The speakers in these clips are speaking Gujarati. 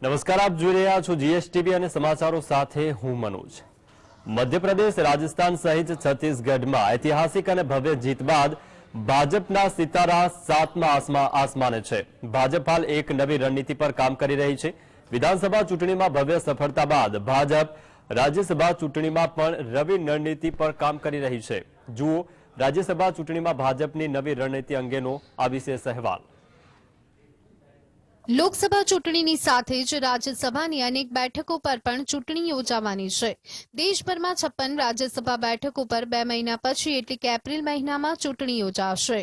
નમસ્કાર, આપ જોઈ રહ્યા છો જીએસટીવી અને સમાચારો સાથે હું મનોજ। મધ્યપ્રદેશ, રાજસ્થાન સહિત છત્તીસગઢમાં ઐતિહાસિક અને ભવ્ય જીત બાદ ભાજપના સિતારા સાતમા આસમાને છે। ભાજપ હાલ એક નવી રણનીતિ પર કામ કરી રહી છે। વિધાનસભા ચૂંટણીમાં ભવ્ય સફળતા બાદ ભાજપ રાજ્યસભા ચૂંટણીમાં પણ નવી રણનીતિ પર કામ કરી રહી છે। જુઓ રાજ્યસભા ચૂંટણીમાં ભાજપની નવી રણનીતિ અંગેનો આ વિશેષ અહેવાલ। લોકસભા ચૂંટણીની સાથે જ રાજ્યસભાની અનેક બેઠકો પર પણ ચૂંટણી યોજાવાની છે। દેશભરમાં 56 રાજ્યસભા બેઠકો પર 2 મહિના પછી એટલે કે એપ્રિલ મહિનામાં ચૂંટણી યોજાશે।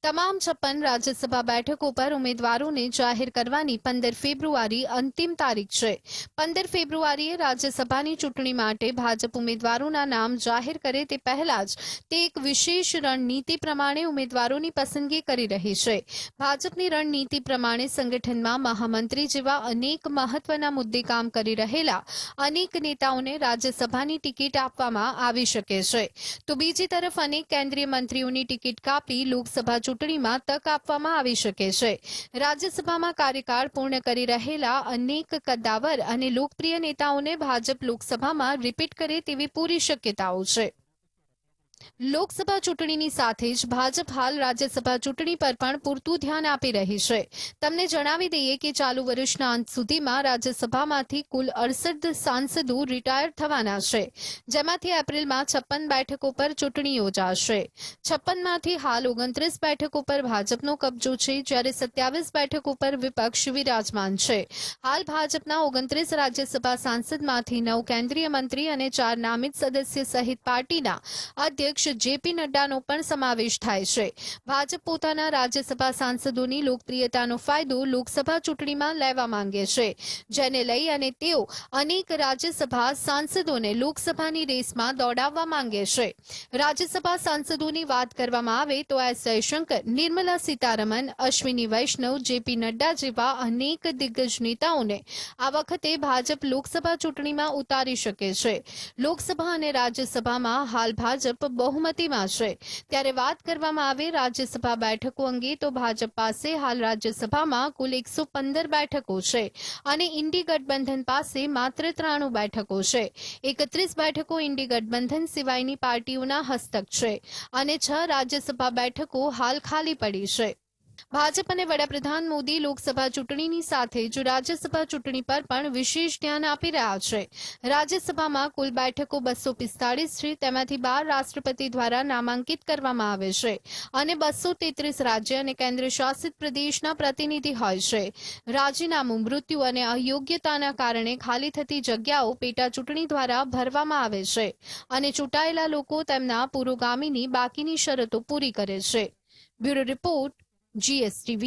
તમામ 56 રાજ્યસભા બેઠકો પર ઉમેદવારોને જાહેર કરવાની 15 ફેબ્રુઆરી અંતિમ તારીખ છે। 15 ફેબ્રુઆરીએ રાજ્યસભાની ચૂંટણી માટે ભાજપ ઉમેદવારોના નામ જાહેર કરે તે પહેલા જ તે એક વિશેષ રણનીતિ પ્રમાણે ઉમેદવારોની પસંદગી કરી રહી છે। ભાજપની રણનીતિ પ્રમાણે સંગઠનમાં મહામંત્રી જેવા અનેક મહત્વના મુદ્દે કામ કરી રહેલા અનેક નેતાઓને રાજ્યસભાની ટિકિટ આપવામાં આવી શકે છે, તો બીજી તરફ અનેક કેન્દ્રીય મંત્રીઓની ટિકિટ કાપી લોકસભા ચૂંટણીમાં તક આપવામાં આવી શકે છે। રાજ્યસભામાં કાર્યકાળ પૂર્ણ કરી રહેલા અનેક કદ્દાવર અને લોકપ્રિય નેતાઓને ભાજપ લોકસભામાં રિપીટ કરે તેવી પૂરી શક્યતાઓ છે। લોકસભા ચૂંટણીની સાથે જ ભાજપ હાલ રાજ્યસભા ચૂંટણી પર પણ પૂરતું ધ્યાન આપી રહી છે। તમને જણાવી દઈએ કે ચાલુ વર્ષના અંત સુધીમાં રાજ્યસભામાંથી કુલ 68 સાંસદો રિટાયર થવાના છે, જેમાંથી એપ્રિલમાં 56 બેઠકો પર ચૂંટણી યોજાશે। 56માંથી હાલ 29 બેઠકો પર ભાજપનો કબજો છે, જ્યારે 27 બેઠકો પર વિપક્ષ વિરાજમાન છે। હાલ ભાજપના 29 રાજ્યસભા સાંસદમાંથી 9 કેન્દ્રીય મંત્રી અને 4 નામિત સદસ્ય સહિત પાર્ટીના અધ્યક્ષ જેપી નડ્ડાનો પણ સમાવેશ થાય છે। ભાજપ પોતાના રાજ્યસભા સાંસદોની લોકપ્રિયતાનો ફાયદો લોકસભા ચૂંટણીમાં લેવા માંગે છે, જેને લઈ અને તેઓ અનેક રાજ્યસભા સાંસદોને લોકસભાની રેસમાં દોડાવવા માંગે છે। રાજ્યસભા સાંસદોની વાત કરવામાં આવે તો એસ જયશંકર, નિર્મલા સીતારમણ, અશ્વિની વૈષ્ણવ, જેપી નડ્ડા જેવા અનેક દિગ્ગજ નેતાઓને આ વખતે ભાજપ લોકસભા ચૂંટણીમાં ઉતારી શકે છે। લોકસભા અને રાજ્યસભામાં હાલ ભાજપ બહુમતીમાં છે, ત્યારે વાત કરવામાં આવે રાજ્યસભા બેઠકો અંગે તો ભાજપ પાસે હાલ રાજ્યસભામાં કુલ 115 બેઠકો છે અને ઇન્ડી ગઠબંધન પાસે માત્ર 93 બેઠકો છે। 31 બેઠકો ઇન્ડી ગઠબંધન સિવાયની પાર્ટીઓના હસ્તક છે અને 6 રાજ્યસભા બેઠકો હાલ ખાલી પડી છે। ભાજપ અને વડાપ્રધાન મોદી લોકસભા ચૂંટણીની સાથે જ રાજ્યસભા ચૂંટણી પર પણ વિશેષ ધ્યાન આપી રહ્યા છે। રાજ્યસભામાં કુલ બેઠકો 245 છે, તેમાંથી 12 રાષ્ટ્રપતિ દ્વારા નામાંકિત કરવામાં આવે છે અને 233 રાજ્ય અને કેન્દ્ર શાસિત પ્રદેશના પ્રતિનિધિ હોય છે। રાજીનામું, મૃત્યુ અને અયોગ્યતાના કારણે ખાલી થતી જગ્યાઓ પેટા ચૂંટણી દ્વારા ભરવામાં આવે છે અને ચૂંટાયેલા લોકો તેમના પુરોગામીની બાકીની શરતો પૂરી કરે છે। Bureau report, GSTV।